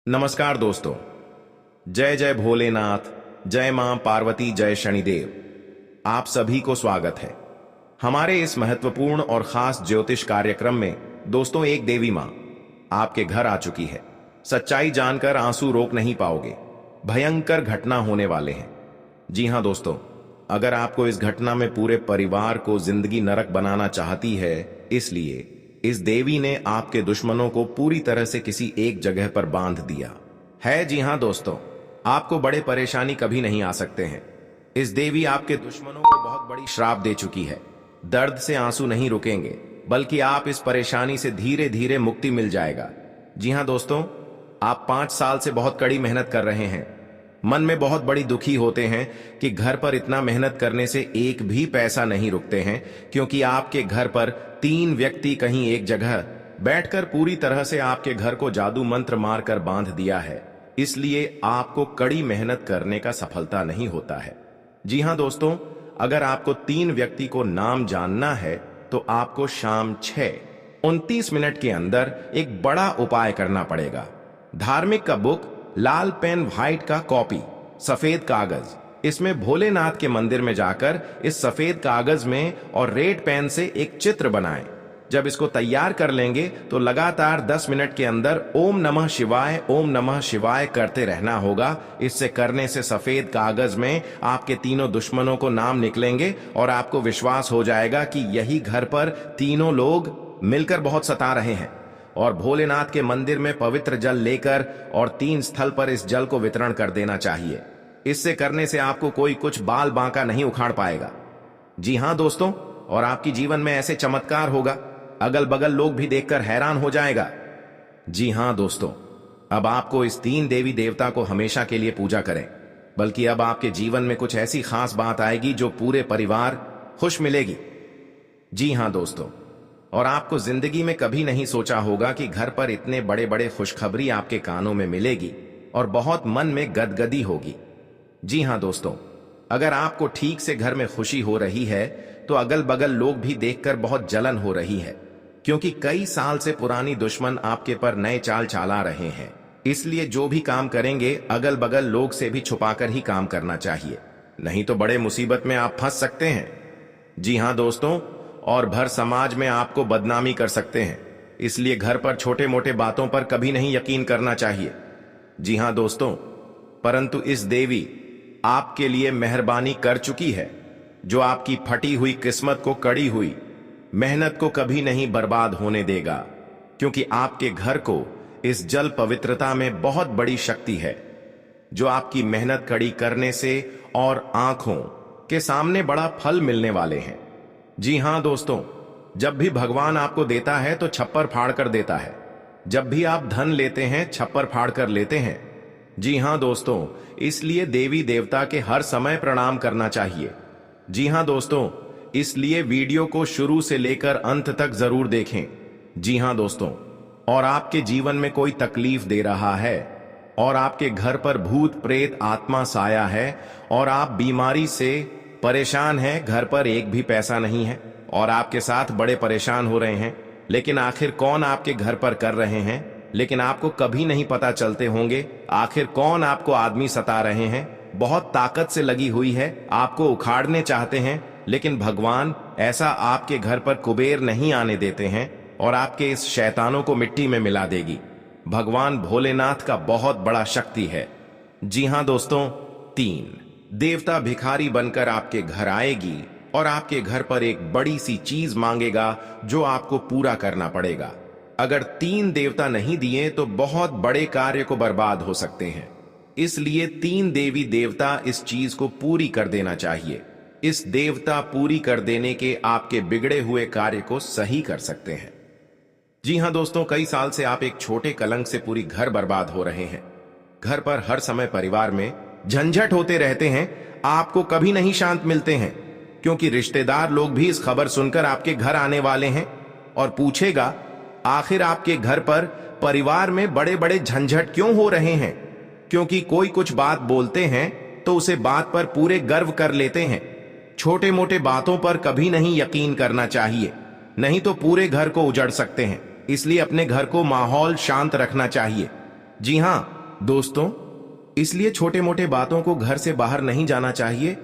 नमस्कार दोस्तों। जय जय भोलेनाथ, जय मां पार्वती, जय शनिदेव। आप सभी को स्वागत है हमारे इस महत्वपूर्ण और खास ज्योतिष कार्यक्रम में। दोस्तों, एक देवी मां आपके घर आ चुकी है। सच्चाई जानकर आंसू रोक नहीं पाओगे। भयंकर घटना होने वाले हैं। जी हां दोस्तों, अगर आपको इस घटना में पूरे परिवार को जिंदगी नरक बनाना चाहती है, इसलिए इस देवी ने आपके दुश्मनों को पूरी तरह से किसी एक जगह पर बांध दिया है। जी हां दोस्तों, आपको बड़े परेशानी कभी नहीं आ सकते हैं। इस देवी आपके दुश्मनों को बहुत बड़ी श्राप दे चुकी है। दर्द से आंसू नहीं रुकेंगे, बल्कि आप इस परेशानी से धीरे धीरे मुक्ति मिल जाएगा। जी हां दोस्तों, आप 5 साल से बहुत कड़ी मेहनत कर रहे हैं। मन में बहुत बड़ी दुखी होते हैं कि घर पर इतना मेहनत करने से एक भी पैसा नहीं रुकते हैं, क्योंकि आपके घर पर 3 व्यक्ति कहीं एक जगह बैठकर पूरी तरह से आपके घर को जादू मंत्र मारकर बांध दिया है। इसलिए आपको कड़ी मेहनत करने का सफलता नहीं होता है। जी हां दोस्तों, अगर आपको 3 व्यक्ति को नाम जानना है तो आपको शाम 6:29 मिनट के अंदर एक बड़ा उपाय करना पड़ेगा। धार्मिक का बुक, लाल पेन, व्हाइट का कॉपी, सफेद कागज, इसमें भोलेनाथ के मंदिर में जाकर इस सफेद कागज में और रेड पेन से एक चित्र बनाएं। जब इसको तैयार कर लेंगे तो लगातार 10 मिनट के अंदर ओम नमः शिवाय, ओम नमः शिवाय करते रहना होगा। इससे करने से सफेद कागज में आपके तीनों दुश्मनों को नाम निकलेंगे और आपको विश्वास हो जाएगा कि यही घर पर तीनों लोग मिलकर बहुत सता रहे हैं। और भोलेनाथ के मंदिर में पवित्र जल लेकर और 3 स्थल पर इस जल को वितरण कर देना चाहिए। इससे करने से आपको कोई कुछ बाल बांका नहीं उखाड़ पाएगा। जी हां दोस्तों, और आपकी जीवन में ऐसे चमत्कार होगा, अगल बगल लोग भी देखकर हैरान हो जाएगा। जी हां दोस्तों, अब आपको इस 3 देवी देवता को हमेशा के लिए पूजा करें, बल्कि अब आपके जीवन में कुछ ऐसी खास बात आएगी जो पूरे परिवार खुश मिलेगी। जी हां दोस्तों, और आपको जिंदगी में कभी नहीं सोचा होगा कि घर पर इतने बड़े बड़े खुशखबरी आपके कानों में मिलेगी और बहुत मन में गदगदी होगी। जी हां दोस्तों, अगर आपको ठीक से घर में खुशी हो रही है तो अगल बगल लोग भी देखकर बहुत जलन हो रही है, क्योंकि कई साल से पुरानी दुश्मन आपके पर नए चाल चला रहे हैं। इसलिए जो भी काम करेंगे अगल बगल लोग से भी छुपाकर ही काम करना चाहिए, नहीं तो बड़े मुसीबत में आप फंस सकते हैं। जी हां दोस्तों, और भर समाज में आपको बदनामी कर सकते हैं। इसलिए घर पर छोटे मोटे बातों पर कभी नहीं यकीन करना चाहिए। जी हां दोस्तों, परंतु इस देवी आपके लिए मेहरबानी कर चुकी है, जो आपकी फटी हुई किस्मत को, कड़ी हुई मेहनत को कभी नहीं बर्बाद होने देगा, क्योंकि आपके घर को इस जल पवित्रता में बहुत बड़ी शक्ति है, जो आपकी मेहनत कड़ी करने से और आंखों के सामने बड़ा फल मिलने वाले हैं। जी हां दोस्तों, जब भी भगवान आपको देता है तो छप्पर फाड़ कर देता है। जब भी आप धन लेते हैं, छप्पर फाड़ कर लेते हैं। जी हां दोस्तों, इसलिए देवी देवता के हर समय प्रणाम करना चाहिए। जी हां दोस्तों, इसलिए वीडियो को शुरू से लेकर अंत तक जरूर देखें। जी हां दोस्तों, और आपके जीवन में कोई तकलीफ दे रहा है और आपके घर पर भूत प्रेत आत्मा साया है और आप बीमारी से परेशान हैं, घर पर एक भी पैसा नहीं है और आपके साथ बड़े परेशान हो रहे हैं, लेकिन आखिर कौन आपके घर पर कर रहे हैं, लेकिन आपको कभी नहीं पता चलते होंगे आखिर कौन आपको आदमी सता रहे हैं। बहुत ताकत से लगी हुई है, आपको उखाड़ने चाहते हैं, लेकिन भगवान ऐसा आपके घर पर कुबेर नहीं आने देते हैं और आपके इस शैतानों को मिट्टी में मिला देगी। भगवान भोलेनाथ का बहुत बड़ा शक्ति है। जी हां दोस्तों, 3 देवता भिखारी बनकर आपके घर आएगी और आपके घर पर एक बड़ी सी चीज मांगेगा जो आपको पूरा करना पड़ेगा। अगर 3 देवता नहीं दिए तो बहुत बड़े कार्य को बर्बाद हो सकते हैं। इसलिए 3 देवी देवता इस चीज को पूरी कर देना चाहिए। इस देवता पूरी कर देने के आपके बिगड़े हुए कार्य को सही कर सकते हैं। जी हां दोस्तों, कई साल से आप एक छोटे कलंक से पूरी घर बर्बाद हो रहे हैं। घर पर हर समय परिवार में झंझट होते रहते हैं, आपको कभी नहीं शांत मिलते हैं, क्योंकि रिश्तेदार लोग भी इस खबर सुनकर आपके घर आने वाले हैं और पूछेगा आखिर आपके घर पर परिवार में बड़े बड़े झंझट क्यों हो रहे हैं। क्योंकि कोई कुछ बात बोलते हैं तो उसे बात पर पूरे गर्व कर लेते हैं। छोटे मोटे बातों पर कभी नहीं यकीन करना चाहिए, नहीं तो पूरे घर को उजड़ सकते हैं। इसलिए अपने घर को माहौल शांत रखना चाहिए। जी हां, दोस्तों, इसलिए छोटे मोटे बातों को घर से बाहर नहीं जाना चाहिए,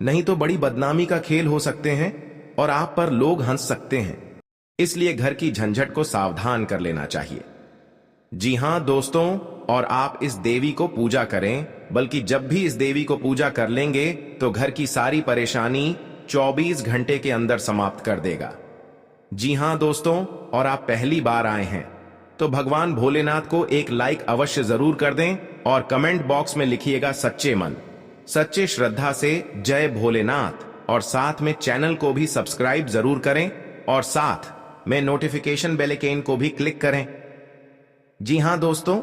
नहीं तो बड़ी बदनामी का खेल हो सकते हैं और आप पर लोग हंस सकते हैं। इसलिए घर की झंझट को सावधान कर लेना चाहिए। जी हां दोस्तों, और आप इस देवी को पूजा करें, बल्कि जब भी इस देवी को पूजा कर लेंगे तो घर की सारी परेशानी 24 घंटे के अंदर समाप्त कर देगा। जी हां दोस्तों, और आप पहली बार आए हैं तो भगवान भोलेनाथ को एक लाइक अवश्य जरूर कर दें और कमेंट बॉक्स में लिखिएगा सच्चे मन सच्चे श्रद्धा से जय भोलेनाथ, और साथ में चैनल को भी सब्सक्राइब जरूर करें और साथ में नोटिफिकेशन बेल आइकन को भी क्लिक करें। जी हां दोस्तों,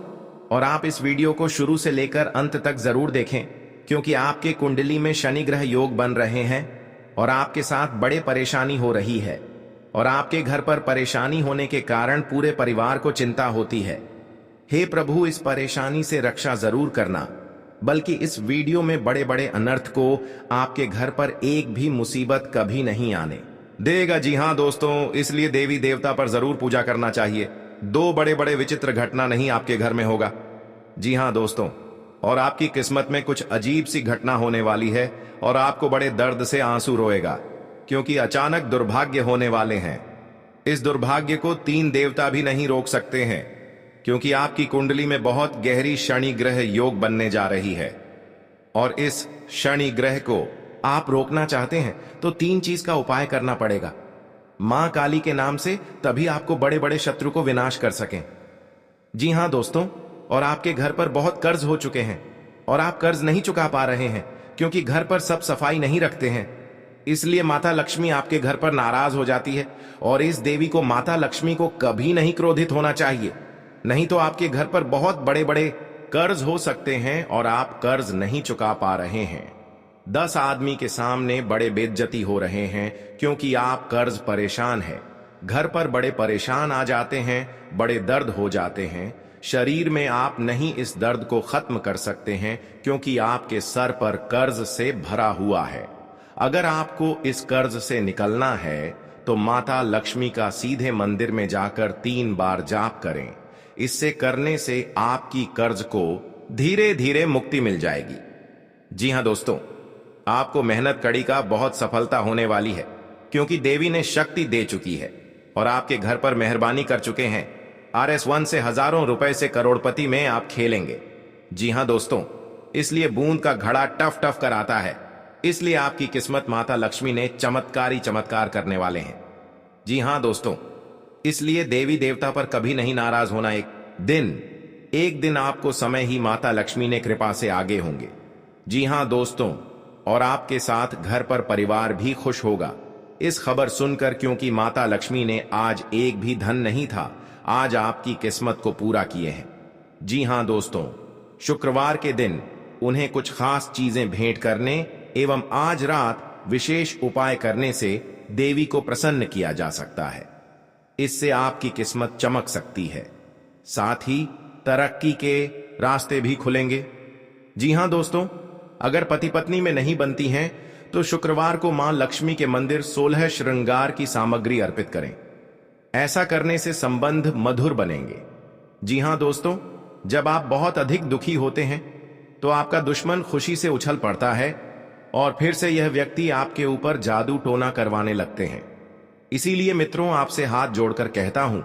और आप इस वीडियो को शुरू से लेकर अंत तक जरूर देखें, क्योंकि आपके कुंडली में शनि ग्रह योग बन रहे हैं और आपके साथ बड़े परेशानी हो रही है, और आपके घर पर परेशानी होने के कारण पूरे परिवार को चिंता होती है। हे प्रभु, इस परेशानी से रक्षा जरूर करना, बल्कि इस वीडियो में बड़े बड़े अनर्थ को आपके घर पर एक भी मुसीबत कभी नहीं आने देगा। जी हां दोस्तों, इसलिए देवी देवता पर जरूर पूजा करना चाहिए। दो बड़े बड़े विचित्र घटना नहीं आपके घर में होगा। जी हां दोस्तों, और आपकी किस्मत में कुछ अजीब सी घटना होने वाली है और आपको बड़े दर्द से आंसू रोएगा, क्योंकि अचानक दुर्भाग्य होने वाले हैं। इस दुर्भाग्य को 3 देवता भी नहीं रोक सकते हैं, क्योंकि आपकी कुंडली में बहुत गहरी शनि ग्रह योग बनने जा रही है, और इस शनि ग्रह को आप रोकना चाहते हैं तो 3 चीज का उपाय करना पड़ेगा। मां काली के नाम से, तभी आपको बड़े बड़े शत्रु को विनाश कर सकें। जी हां दोस्तों, और आपके घर पर बहुत कर्ज हो चुके हैं और आप कर्ज नहीं चुका पा रहे हैं, क्योंकि घर पर सब सफाई नहीं रखते हैं। इसलिए माता लक्ष्मी आपके घर पर नाराज हो जाती है, और इस देवी को, माता लक्ष्मी को, कभी नहीं क्रोधित होना चाहिए, नहीं तो आपके घर पर बहुत बड़े बड़े कर्ज हो सकते हैं और आप कर्ज नहीं चुका पा रहे हैं। 10 आदमी के सामने बड़े बेइज्जती हो रहे हैं, क्योंकि आप कर्ज परेशान हैं। घर पर बड़े परेशान आ जाते हैं, बड़े दर्द हो जाते हैं। शरीर में आप नहीं इस दर्द को खत्म कर सकते हैं, क्योंकि आपके सर पर कर्ज से भरा हुआ है। अगर आपको इस कर्ज से निकलना है तो माता लक्ष्मी का सीधे मंदिर में जाकर 3 बार जाप करें। इससे करने से आपकी कर्ज को धीरे धीरे मुक्ति मिल जाएगी। जी हां दोस्तों, आपको मेहनत कड़ी का बहुत सफलता होने वाली है, क्योंकि देवी ने शक्ति दे चुकी है और आपके घर पर मेहरबानी कर चुके हैं। RS1 से हजारों रुपए से करोड़पति में आप खेलेंगे। जी हां दोस्तों, इसलिए बूंद का घड़ा टफ टफ कर आता है, इसलिए आपकी किस्मत माता लक्ष्मी ने चमत्कारी चमत्कार करने वाले हैं। जी हां दोस्तों, इसलिए देवी देवता पर कभी नहीं नाराज होना। एक दिन आपको समय ही माता लक्ष्मी ने कृपा से आगे होंगे। जी हां दोस्तों, और आपके साथ घर पर परिवार भी खुश होगा इस खबर सुनकर, क्योंकि माता लक्ष्मी ने आज एक भी धन नहीं था, आज आपकी किस्मत को पूरा किए हैं। जी हां दोस्तों, शुक्रवार के दिन उन्हें कुछ खास चीजें भेंट करने एवं आज रात विशेष उपाय करने से देवी को प्रसन्न किया जा सकता है। इससे आपकी किस्मत चमक सकती है, साथ ही तरक्की के रास्ते भी खुलेंगे। जी हां दोस्तों, अगर पति पत्नी में नहीं बनती हैं तो शुक्रवार को मां लक्ष्मी के मंदिर 16 श्रृंगार की सामग्री अर्पित करें। ऐसा करने से संबंध मधुर बनेंगे। जी हां दोस्तों, जब आप बहुत अधिक दुखी होते हैं तो आपका दुश्मन खुशी से उछल पड़ता है और फिर से यह व्यक्ति आपके ऊपर जादू टोना करवाने लगते हैं। इसीलिए मित्रों, आपसे हाथ जोड़कर कहता हूं,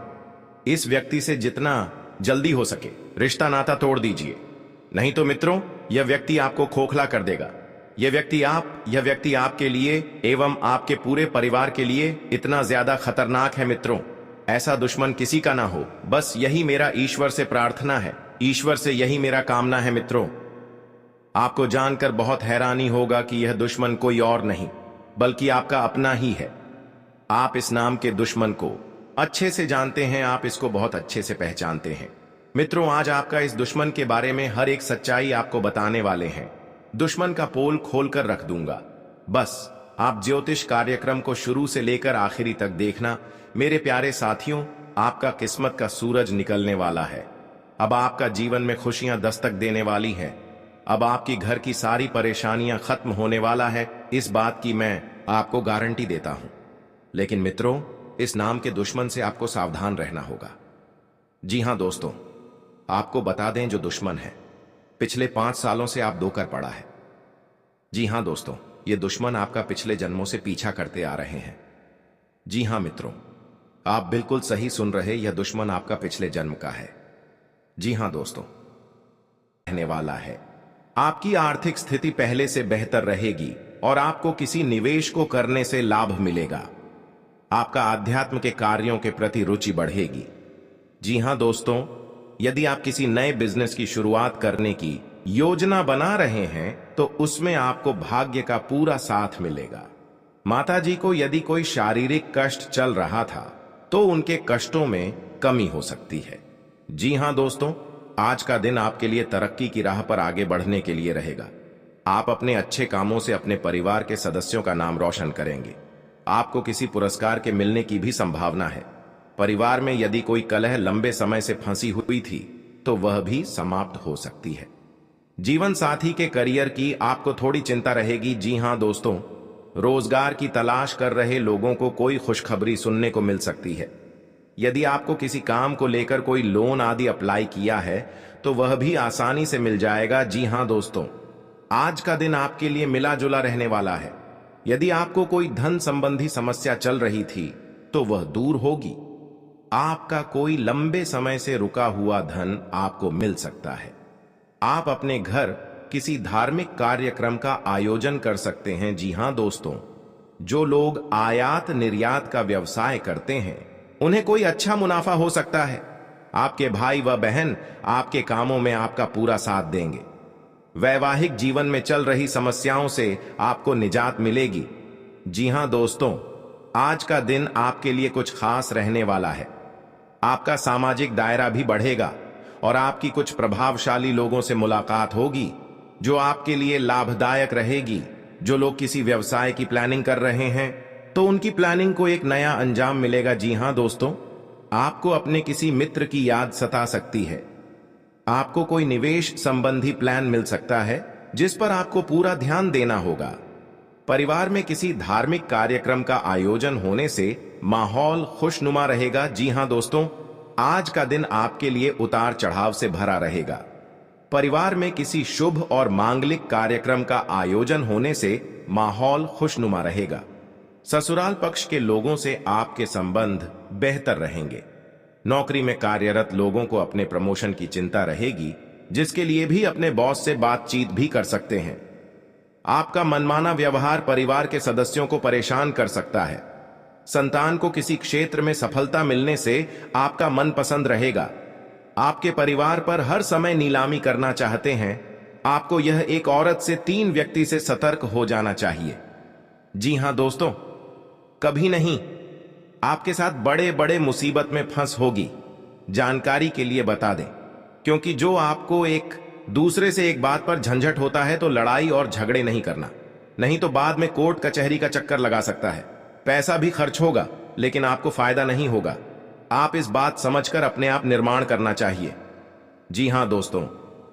इस व्यक्ति से जितना जल्दी हो सके रिश्ता नाता तोड़ दीजिए, नहीं तो मित्रों यह व्यक्ति आपको खोखला कर देगा। यह व्यक्ति आपके लिए एवं आपके पूरे परिवार के लिए इतना ज्यादा खतरनाक है मित्रों, ऐसा दुश्मन किसी का ना हो। बस यही मेरा ईश्वर से प्रार्थना है, ईश्वर से यही मेरा कामना है मित्रों। आपको जानकर बहुत हैरानी होगा कि यह दुश्मन कोई और नहीं बल्कि आपका अपना ही है। आप इस नाम के दुश्मन को अच्छे से जानते हैं, आप इसको बहुत अच्छे से पहचानते हैं। मित्रों, आज आपका इस दुश्मन के बारे में हर एक सच्चाई आपको बताने वाले हैं। दुश्मन का पोल खोलकर रख दूंगा, बस आप ज्योतिष कार्यक्रम को शुरू से लेकर आखिरी तक देखना। मेरे प्यारे साथियों, आपका किस्मत का सूरज निकलने वाला है। अब आपका जीवन में खुशियां दस्तक देने वाली हैं। अब आपकी घर की सारी परेशानियां खत्म होने वाला है, इस बात की मैं आपको गारंटी देता हूं। लेकिन मित्रों, इस नाम के दुश्मन से आपको सावधान रहना होगा। जी हां दोस्तों, आपको बता दें, जो दुश्मन है पिछले 5 सालों से आप धोकर पड़ा है। जी हां दोस्तों, ये दुश्मन आपका पिछले जन्मों से पीछा करते आ रहे हैं। जी हां मित्रों, आप बिल्कुल सही सुन रहे, यह दुश्मन आपका पिछले जन्म का है। जी हां दोस्तों, रहने वाला है। आपकी आर्थिक स्थिति पहले से बेहतर रहेगी और आपको किसी निवेश को करने से लाभ मिलेगा। आपका आध्यात्म के कार्यों के प्रति रुचि बढ़ेगी। जी हां दोस्तों, यदि आप किसी नए बिजनेस की शुरुआत करने की योजना बना रहे हैं तो उसमें आपको भाग्य का पूरा साथ मिलेगा। माताजी को यदि कोई शारीरिक कष्ट चल रहा था तो उनके कष्टों में कमी हो सकती है। जी हां दोस्तों, आज का दिन आपके लिए तरक्की की राह पर आगे बढ़ने के लिए रहेगा। आप अपने अच्छे कामों से अपने परिवार के सदस्यों का नाम रोशन करेंगे। आपको किसी पुरस्कार के मिलने की भी संभावना है। परिवार में यदि कोई कलह लंबे समय से फंसी हुई थी तो वह भी समाप्त हो सकती है। जीवन साथी के करियर की आपको थोड़ी चिंता रहेगी। जी हां दोस्तों, रोजगार की तलाश कर रहे लोगों को कोई खुशखबरी सुनने को मिल सकती है। यदि आपको किसी काम को लेकर कोई लोन आदि अप्लाई किया है तो वह भी आसानी से मिल जाएगा। जी हां दोस्तों, आज का दिन आपके लिए मिला जुला रहने वाला है। यदि आपको कोई धन संबंधी समस्या चल रही थी तो वह दूर होगी। आपका कोई लंबे समय से रुका हुआ धन आपको मिल सकता है। आप अपने घर किसी धार्मिक कार्यक्रम का आयोजन कर सकते हैं। जी हां दोस्तों, जो लोग आयात निर्यात का व्यवसाय करते हैं उन्हें कोई अच्छा मुनाफा हो सकता है। आपके भाई व बहन आपके कामों में आपका पूरा साथ देंगे। वैवाहिक जीवन में चल रही समस्याओं से आपको निजात मिलेगी। जी हां दोस्तों, आज का दिन आपके लिए कुछ खास रहने वाला है। आपका सामाजिक दायरा भी बढ़ेगा और आपकी कुछ प्रभावशाली लोगों से मुलाकात होगी जो आपके लिए लाभदायक रहेगी। जो लोग किसी व्यवसाय की प्लानिंग कर रहे हैं तो उनकी प्लानिंग को एक नया अंजाम मिलेगा। जी हां दोस्तों, आपको अपने किसी मित्र की याद सता सकती है। आपको कोई निवेश संबंधी प्लान मिल सकता है जिस पर आपको पूरा ध्यान देना होगा। परिवार में किसी धार्मिक कार्यक्रम का आयोजन होने से माहौल खुशनुमा रहेगा। जी हां दोस्तों, आज का दिन आपके लिए उतार चढ़ाव से भरा रहेगा। परिवार में किसी शुभ और मांगलिक कार्यक्रम का आयोजन होने से माहौल खुशनुमा रहेगा। ससुराल पक्ष के लोगों से आपके संबंध बेहतर रहेंगे। नौकरी में कार्यरत लोगों को अपने प्रमोशन की चिंता रहेगी, जिसके लिए भी अपने बॉस से बातचीत भी कर सकते हैं। आपका मनमाना व्यवहार परिवार के सदस्यों को परेशान कर सकता है। संतान को किसी क्षेत्र में सफलता मिलने से आपका मन पसंद रहेगा। आपके परिवार पर हर समय नीलामी करना चाहते हैं। आपको यह एक औरत से 3 व्यक्ति से सतर्क हो जाना चाहिए। जी हां दोस्तों, कभी नहीं आपके साथ बड़े बड़े मुसीबत में फंस होगी। जानकारी के लिए बता दें, क्योंकि जो आपको एक दूसरे से एक बात पर झंझट होता है तो लड़ाई और झगड़े नहीं करना, नहीं तो बाद में कोर्ट कचहरी का चक्कर लगा सकता है। पैसा भी खर्च होगा लेकिन आपको फायदा नहीं होगा। आप इस बात समझकर अपने आप निर्माण करना चाहिए। जी हां दोस्तों,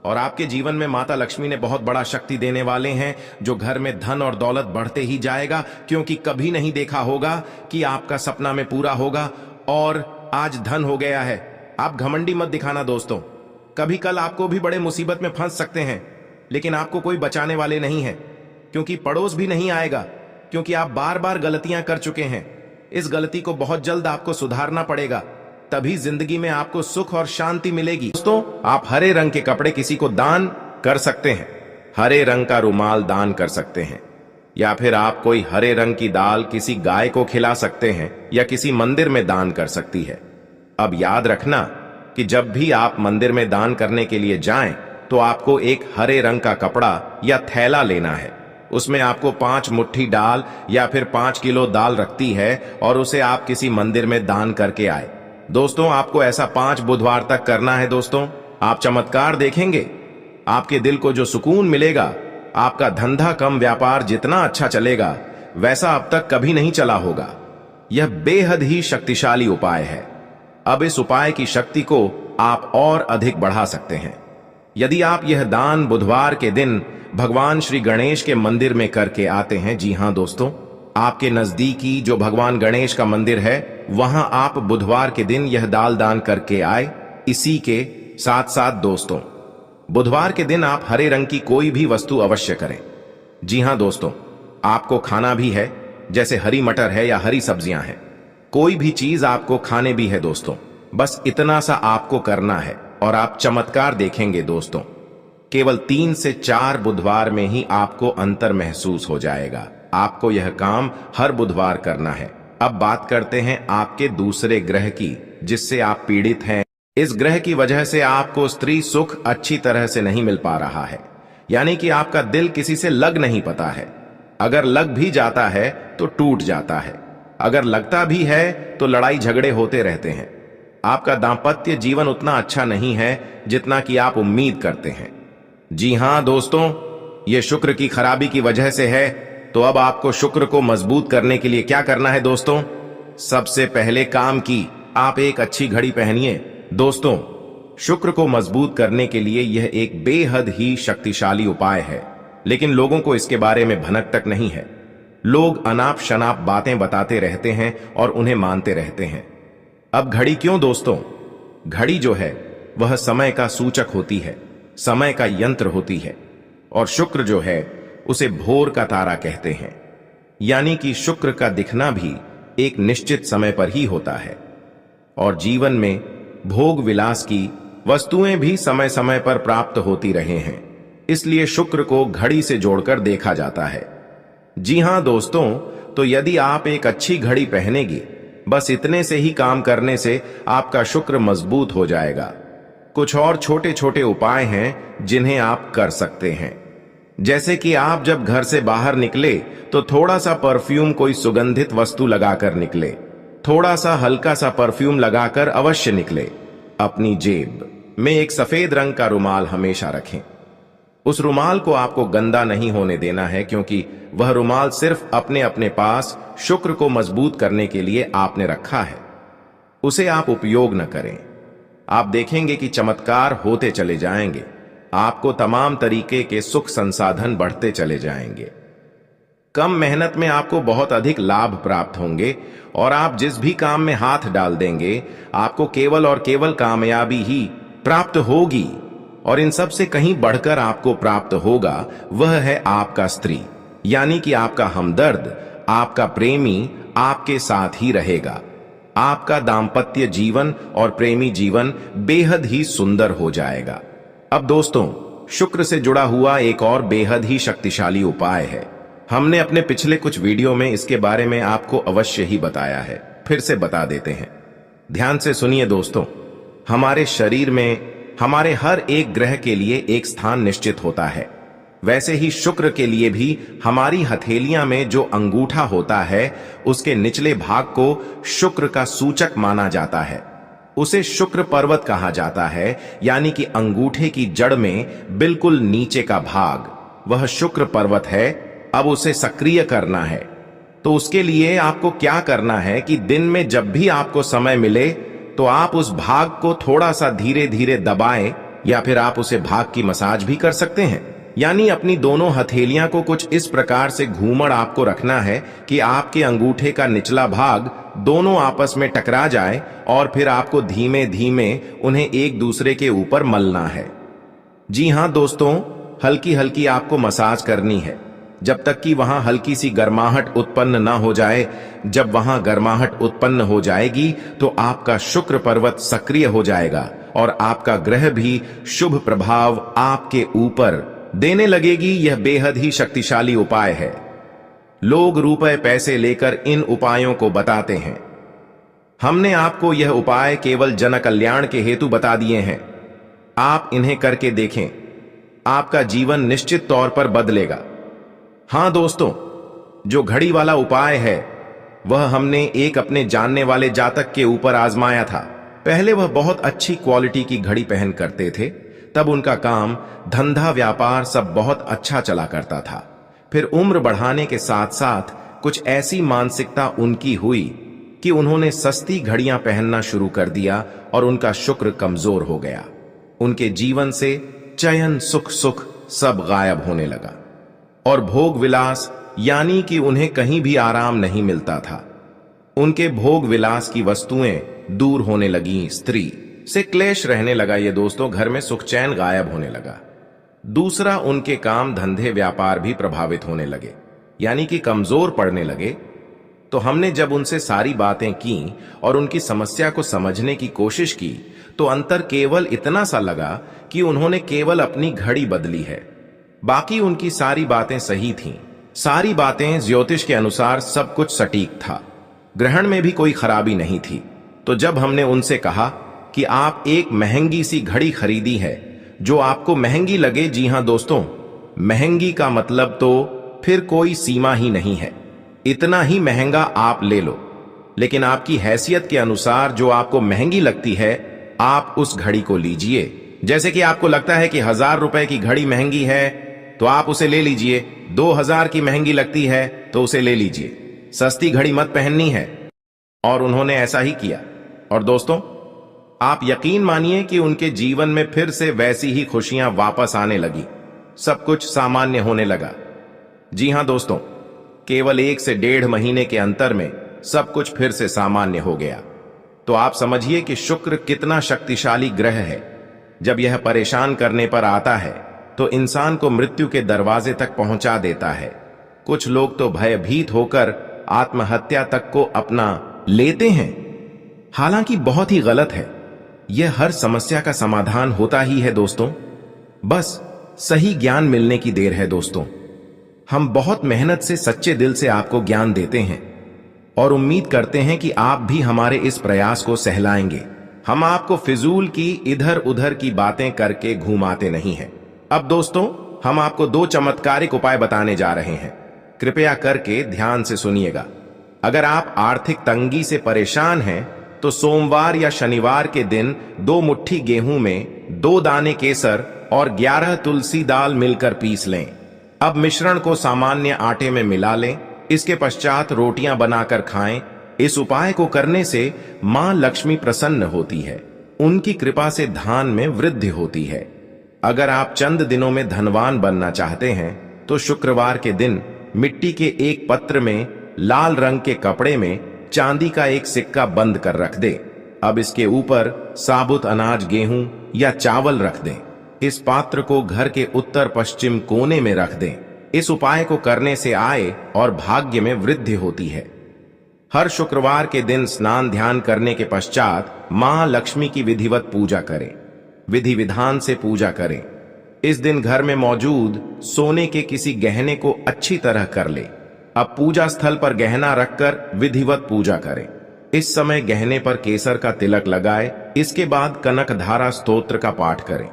और आपके जीवन में माता लक्ष्मी ने बहुत बड़ा शक्ति देने वाले हैं, जो घर में धन और दौलत बढ़ते ही जाएगा, क्योंकि कभी नहीं देखा होगा कि आपका सपना में पूरा होगा और आज धन हो गया है। आप घमंडी मत दिखाना दोस्तों। कभी कल आपको भी बड़े मुसीबत में फंस सकते हैं, लेकिन आपको कोई बचाने वाले नहीं है, क्योंकि पड़ोस भी नहीं आएगा, क्योंकि आप बार बार गलतियां कर चुके हैं। इस गलती को बहुत जल्द आपको सुधारना पड़ेगा, तभी जिंदगी में आपको सुख और शांति मिलेगी। दोस्तों, आप हरे रंग के कपड़े किसी को दान कर सकते हैं। हरे रंग का रुमाल दान कर सकते हैं, या फिर आप कोई हरे रंग की दाल किसी गाय को खिला सकते हैं या किसी मंदिर में दान कर सकती है। अब याद रखना कि जब भी आप मंदिर में दान करने के लिए जाएं तो आपको एक हरे रंग का कपड़ा या थैला लेना है। उसमें आपको 5 मुट्ठी दाल या फिर 5 किलो दाल रखती है और उसे आप किसी मंदिर में दान करके आए। दोस्तों, आपको ऐसा 5 बुधवार तक करना है। दोस्तों, आप चमत्कार देखेंगे। आपके दिल को जो सुकून मिलेगा, आपका धंधा कम व्यापार जितना अच्छा चलेगा वैसा अब तक कभी नहीं चला होगा। यह बेहद ही शक्तिशाली उपाय है। अब इस उपाय की शक्ति को आप और अधिक बढ़ा सकते हैं यदि आप यह दान बुधवार के दिन भगवान श्री गणेश के मंदिर में करके आते हैं। जी हां दोस्तों, आपके नजदीकी जो भगवान गणेश का मंदिर है वहां आप बुधवार के दिन यह दाल दान करके आए। इसी के साथ साथ दोस्तों, बुधवार के दिन आप हरे रंग की कोई भी वस्तु अवश्य करें। जी हां दोस्तों, आपको खाना भी है, जैसे हरी मटर है या हरी सब्जियां हैं। कोई भी चीज आपको खाने भी है दोस्तों। बस इतना सा आपको करना है और आप चमत्कार देखेंगे दोस्तों। केवल 3 से 4 बुधवार में ही आपको अंतर महसूस हो जाएगा। आपको यह काम हर बुधवार करना है। अब बात करते हैं आपके दूसरे ग्रह की, जिससे आप पीड़ित हैं। इस ग्रह की वजह से आपको स्त्री सुख अच्छी तरह से नहीं मिल पा रहा है, यानी कि आपका दिल किसी से लग नहीं पाता है। अगर लग भी जाता है तो टूट जाता है। अगर लगता भी है तो लड़ाई झगड़े होते रहते हैं। आपका दांपत्य जीवन उतना अच्छा नहीं है जितना कि आप उम्मीद करते हैं। जी हां दोस्तों, यह शुक्र की खराबी की वजह से है। तो अब आपको शुक्र को मजबूत करने के लिए क्या करना है दोस्तों? सबसे पहले काम की आप एक अच्छी घड़ी पहनिए। दोस्तों, शुक्र को मजबूत करने के लिए यह एक बेहद ही शक्तिशाली उपाय है, लेकिन लोगों को इसके बारे में भनक तक नहीं है। लोग अनाप शनाप बातें बताते रहते हैं और उन्हें मानते रहते हैं। अब घड़ी क्यों दोस्तों? घड़ी जो है वह समय का सूचक होती है, समय का यंत्र होती है। और शुक्र जो है उसे भोर का तारा कहते हैं, यानी कि शुक्र का दिखना भी एक निश्चित समय पर ही होता है। और जीवन में भोग विलास की वस्तुएं भी समय समय पर प्राप्त होती रहे हैं, इसलिए शुक्र को घड़ी से जोड़कर देखा जाता है। जी हां दोस्तों, तो यदि आप एक अच्छी घड़ी पहनेंगे, बस इतने से ही काम करने से आपका शुक्र मजबूत हो जाएगा। कुछ और छोटे छोटे उपाय हैं जिन्हें आप कर सकते हैं। जैसे कि आप जब घर से बाहर निकले तो थोड़ा सा परफ्यूम, कोई सुगंधित वस्तु लगाकर निकले। थोड़ा सा हल्का सा परफ्यूम लगाकर अवश्य निकले। अपनी जेब में एक सफेद रंग का रुमाल हमेशा रखें। उस रुमाल को आपको गंदा नहीं होने देना है, क्योंकि वह रुमाल सिर्फ अपने अपने पास शुक्र को मजबूत करने के लिए आपने रखा है। उसे आप उपयोग न करें। आप देखेंगे कि चमत्कार होते चले जाएंगे। आपको तमाम तरीके के सुख संसाधन बढ़ते चले जाएंगे। कम मेहनत में आपको बहुत अधिक लाभ प्राप्त होंगे और आप जिस भी काम में हाथ डाल देंगे, आपको केवल और केवल कामयाबी ही प्राप्त होगी। और इन सब से कहीं बढ़कर आपको प्राप्त होगा वह है आपका स्त्री, यानी कि आपका हमदर्द, आपका प्रेमी आपके साथ ही रहेगा। आपका दांपत्य जीवन और प्रेमी जीवन बेहद ही सुंदर हो जाएगा। अब दोस्तों, शुक्र से जुड़ा हुआ एक और बेहद ही शक्तिशाली उपाय है। हमने अपने पिछले कुछ वीडियो में इसके बारे में आपको अवश्य ही बताया है, फिर से बता देते हैं। ध्यान से सुनिए दोस्तों। हमारे शरीर में हमारे हर एक ग्रह के लिए एक स्थान निश्चित होता है। वैसे ही शुक्र के लिए भी हमारी हथेलियां में जो अंगूठा होता है, उसके निचले भाग को शुक्र का सूचक माना जाता है। उसे शुक्र पर्वत कहा जाता है, यानी कि अंगूठे की जड़ में बिल्कुल नीचे का भाग वह शुक्र पर्वत है। अब उसे सक्रिय करना है, तो उसके लिए आपको क्या करना है कि दिन में जब भी आपको समय मिले तो आप उस भाग को थोड़ा सा धीरे धीरे दबाएं, या फिर आप उसे भाग की मसाज भी कर सकते हैं। यानी अपनी दोनों हथेलियां को कुछ इस प्रकार से घूमड़ आपको रखना है कि आपके अंगूठे का निचला भाग दोनों आपस में टकरा जाए और फिर आपको धीमे धीमे उन्हें एक दूसरे के ऊपर मलना है। जी हां दोस्तों, हल्की हल्की आपको मसाज करनी है, जब तक कि वहां हल्की सी गर्माहट उत्पन्न ना हो जाए। जब वहां गर्माहट उत्पन्न हो जाएगी तो आपका शुक्र पर्वत सक्रिय हो जाएगा और आपका ग्रह भी शुभ प्रभाव आपके ऊपर देने लगेगी। यह बेहद ही शक्तिशाली उपाय है। लोग रुपए पैसे लेकर इन उपायों को बताते हैं। हमने आपको यह उपाय केवल जन कल्याण के हेतु बता दिए हैं। आप इन्हें करके देखें, आपका जीवन निश्चित तौर पर बदलेगा। हां दोस्तों, जो घड़ी वाला उपाय है वह हमने एक अपने जानने वाले जातक के ऊपर आजमाया था। पहले वह बहुत अच्छी क्वालिटी की घड़ी पहन करते थे, तब उनका काम, धंधा, व्यापार सब बहुत अच्छा चला करता था। फिर उम्र बढ़ाने के साथ साथ कुछ ऐसी मानसिकता उनकी हुई कि उन्होंने सस्ती घड़ियां पहनना शुरू कर दिया और उनका शुक्र कमजोर हो गया। उनके जीवन से चयन, सुख सब गायब होने लगा और भोग विलास, यानी कि उन्हें कहीं भी आराम नहीं मिलता था। उनके भोग विलास की वस्तुएं दूर होने लगी। स्त्री से क्लेश रहने लगा ये दोस्तों, घर में सुख चैन गायब होने लगा। दूसरा, उनके काम धंधे व्यापार भी प्रभावित होने लगे, यानी कि कमजोर पड़ने लगे। तो हमने जब उनसे सारी बातें की और उनकी समस्या को समझने की कोशिश की तो अंतर केवल इतना सा लगा कि उन्होंने केवल अपनी घड़ी बदली है, बाकी उनकी सारी बातें सही थीं। सारी बातें ज्योतिष के अनुसार सब कुछ सटीक था, ग्रहण में भी कोई खराबी नहीं थी। तो जब हमने उनसे कहा कि आप एक महंगी सी घड़ी खरीदी है जो आपको महंगी लगे, जी हां दोस्तों, महंगी का मतलब तो फिर कोई सीमा ही नहीं है, इतना ही महंगा आप ले लो, लेकिन आपकी हैसियत के अनुसार जो आपको महंगी लगती है आप उस घड़ी को लीजिए। जैसे कि आपको लगता है कि 1000 रुपए की घड़ी महंगी है तो आप उसे ले लीजिए, 2000 की महंगी लगती है तो उसे ले लीजिए, सस्ती घड़ी मत पहननी है। और उन्होंने ऐसा ही किया। और दोस्तों, आप यकीन मानिए कि उनके जीवन में फिर से वैसी ही खुशियां वापस आने लगी, सब कुछ सामान्य होने लगा। जी हां दोस्तों, केवल 1 से 1.5 महीने के अंतर में सब कुछ फिर से सामान्य हो गया। तो आप समझिए कि शुक्र कितना शक्तिशाली ग्रह है। जब यह परेशान करने पर आता है तो इंसान को मृत्यु के दरवाजे तक पहुंचा देता है। कुछ लोग तो भयभीत होकर आत्महत्या तक को अपना लेते हैं, हालांकि बहुत ही गलत है। यह हर समस्या का समाधान होता ही है दोस्तों, बस सही ज्ञान मिलने की देर है दोस्तों। हम बहुत मेहनत से सच्चे दिल से आपको ज्ञान देते हैं और उम्मीद करते हैं कि आप भी हमारे इस प्रयास को सहलाएंगे। हम आपको फिजूल की इधर उधर की बातें करके घुमाते नहीं हैं। अब दोस्तों, हम आपको 2 चमत्कारिक उपाय बताने जा रहे हैं, कृपया करके ध्यान से सुनिएगा। अगर आप आर्थिक तंगी से परेशान हैं तो सोमवार या शनिवार के दिन 2 मुट्ठी गेहूं में 2 दाने केसर और 11 तुलसी दाल मिलकर पीस लें। अब मिश्रण को सामान्य आटे में मिला लें, इसके पश्चात रोटियां बनाकर खाएं। इस उपाय को करने से मां लक्ष्मी प्रसन्न होती है, उनकी कृपा से धान में वृद्धि होती है। अगर आप चंद दिनों में धनवान बनना चाहते हैं तो शुक्रवार के दिन मिट्टी के एक पत्र में लाल रंग के कपड़े में चांदी का एक सिक्का बंद कर रख दें। अब इसके ऊपर साबुत अनाज, गेहूं या चावल रख दें। इस पात्र को घर के उत्तर पश्चिम कोने में रख दें। इस उपाय को करने से आय और भाग्य में वृद्धि होती है। हर शुक्रवार के दिन स्नान ध्यान करने के पश्चात मां लक्ष्मी की विधिवत पूजा करें, विधि विधान से पूजा करें। इस दिन घर में मौजूद सोने के किसी गहने को अच्छी तरह कर ले। अब पूजा स्थल पर गहना रखकर विधिवत पूजा करें। इस समय गहने पर केसर का तिलक लगाए, इसके बाद कनक धारा स्तोत्र का पाठ करें।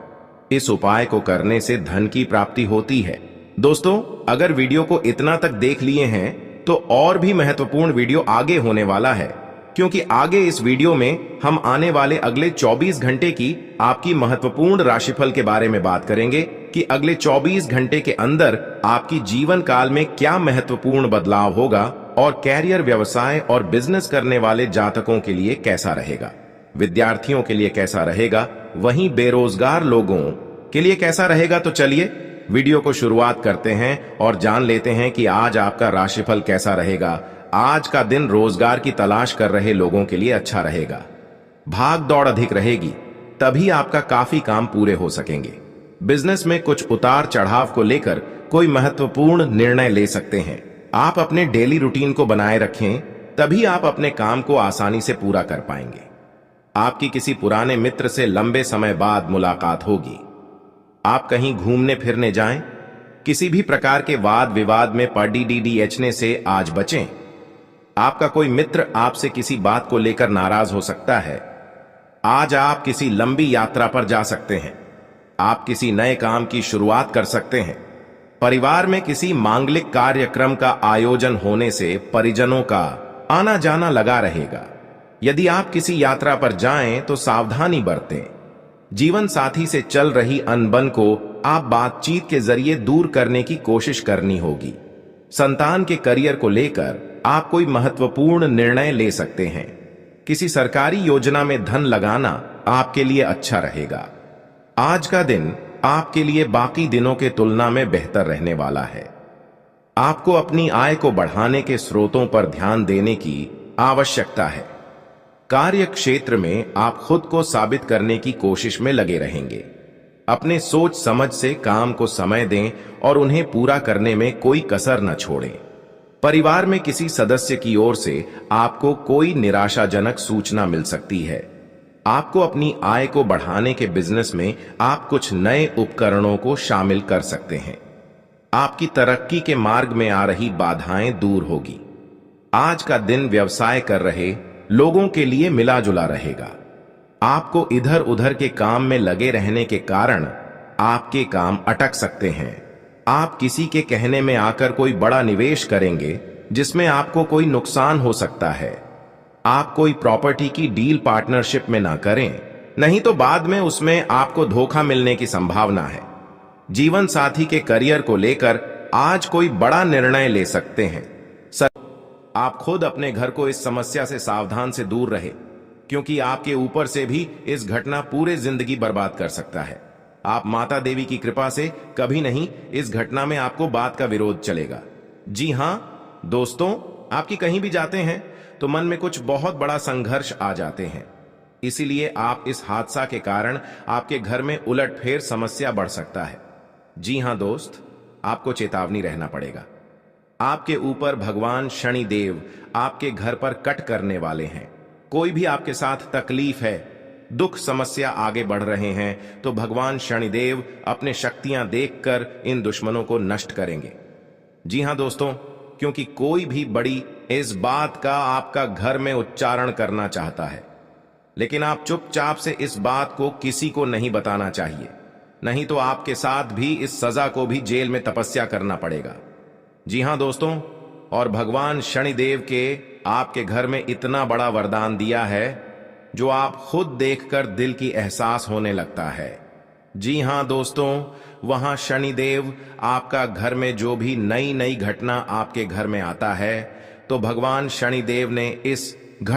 इस उपाय को करने से धन की प्राप्ति होती है। दोस्तों, अगर वीडियो को इतना तक देख लिए हैं तो और भी महत्वपूर्ण वीडियो आगे होने वाला है, क्योंकि आगे इस वीडियो में हम आने वाले अगले 24 घंटे की आपकी महत्वपूर्ण राशिफल के बारे में बात करेंगे कि अगले 24 घंटे के अंदर आपकी जीवन काल में क्या महत्वपूर्ण बदलाव होगा और कैरियर, व्यवसाय और बिजनेस करने वाले जातकों के लिए कैसा रहेगा, विद्यार्थियों के लिए कैसा रहेगा, वहीं बेरोजगार लोगों के लिए कैसा रहेगा। तो चलिए वीडियो को शुरुआत करते हैं और जान लेते हैं कि आज आपका राशिफल कैसा रहेगा। आज का दिन रोजगार की तलाश कर रहे लोगों के लिए अच्छा रहेगा। भाग दौड़ अधिक रहेगी, तभी आपका काफी काम पूरे हो सकेंगे। बिजनेस में कुछ उतार चढ़ाव को लेकर कोई महत्वपूर्ण निर्णय ले सकते हैं। आप अपने डेली रूटीन को बनाए रखें, तभी आप अपने काम को आसानी से पूरा कर पाएंगे। आपकी किसी पुराने मित्र से लंबे समय बाद मुलाकात होगी। आप कहीं घूमने फिरने जाएं, किसी भी प्रकार के वाद विवाद में पड़ने से आज बचें। आपका कोई मित्र आपसे किसी बात को लेकर नाराज हो सकता है। आज आप किसी लंबी यात्रा पर जा सकते हैं। आप किसी नए काम की शुरुआत कर सकते हैं। परिवार में किसी मांगलिक कार्यक्रम का आयोजन होने से परिजनों का आना जाना लगा रहेगा। यदि आप किसी यात्रा पर जाएं तो सावधानी बरतें। जीवन साथी से चल रही अनबन को आप बातचीत के जरिए दूर करने की कोशिश करनी होगी। संतान के करियर को लेकर आप कोई महत्वपूर्ण निर्णय ले सकते हैं। किसी सरकारी योजना में धन लगाना आपके लिए अच्छा रहेगा। आज का दिन आपके लिए बाकी दिनों के तुलना में बेहतर रहने वाला है। आपको अपनी आय को बढ़ाने के स्रोतों पर ध्यान देने की आवश्यकता है। कार्य क्षेत्र में आप खुद को साबित करने की कोशिश में लगे रहेंगे। अपने सोच समझ से काम को समय दें और उन्हें पूरा करने में कोई कसर न छोड़ें। परिवार में किसी सदस्य की ओर से आपको कोई निराशाजनक सूचना मिल सकती है। आपको अपनी आय को बढ़ाने के बिजनेस में आप कुछ नए उपकरणों को शामिल कर सकते हैं। आपकी तरक्की के मार्ग में आ रही बाधाएं दूर होगी। आज का दिन व्यवसाय कर रहे लोगों के लिए मिला जुला रहेगा। आपको इधर उधर के काम में लगे रहने के कारण आपके काम अटक सकते हैं। आप किसी के कहने में आकर कोई बड़ा निवेश करेंगे जिसमें आपको कोई नुकसान हो सकता है। आप कोई प्रॉपर्टी की डील पार्टनरशिप में ना करें, नहीं तो बाद में उसमें आपको धोखा मिलने की संभावना है। जीवन साथी के करियर को लेकर आज कोई बड़ा निर्णय ले सकते हैं। सर, आप खुद अपने घर को इस समस्या से सावधान से दूर रहे, क्योंकि आपके ऊपर से भी इस घटना पूरे जिंदगी बर्बाद कर सकता है। आप माता देवी की कृपा से कभी नहीं इस घटना में आपको बात का विरोध चलेगा। जी हां दोस्तों, आपकी कहीं भी जाते हैं तो मन में कुछ बहुत बड़ा संघर्ष आ जाते हैं। इसीलिए आप इस हादसा के कारण आपके घर में उलटफेर समस्या बढ़ सकता है। जी हां दोस्त, आपको चेतावनी रहना पड़ेगा। आपके ऊपर भगवान शनिदेव आपके घर पर कट करने वाले हैं। कोई भी आपके साथ तकलीफ है, दुख समस्या आगे बढ़ रहे हैं, तो भगवान शनिदेव अपने शक्तियां देखकर इन दुश्मनों को नष्ट करेंगे। जी हां दोस्तों, क्योंकि कोई भी बड़ी इस बात का आपका घर में उच्चारण करना चाहता है, लेकिन आप चुपचाप से इस बात को किसी को नहीं बताना चाहिए, नहीं तो आपके साथ भी इस सजा को भी जेल में तपस्या करना पड़ेगा। जी हां दोस्तों, और भगवान शनिदेव के आपके घर में इतना बड़ा वरदान दिया है जो आप खुद देखकर दिल की एहसास होने लगता है। जी हां दोस्तों, वहां शनिदेव आपका घर में जो भी नई नई घटना आपके घर में आता है, तो भगवान शनिदेव ने इस घटना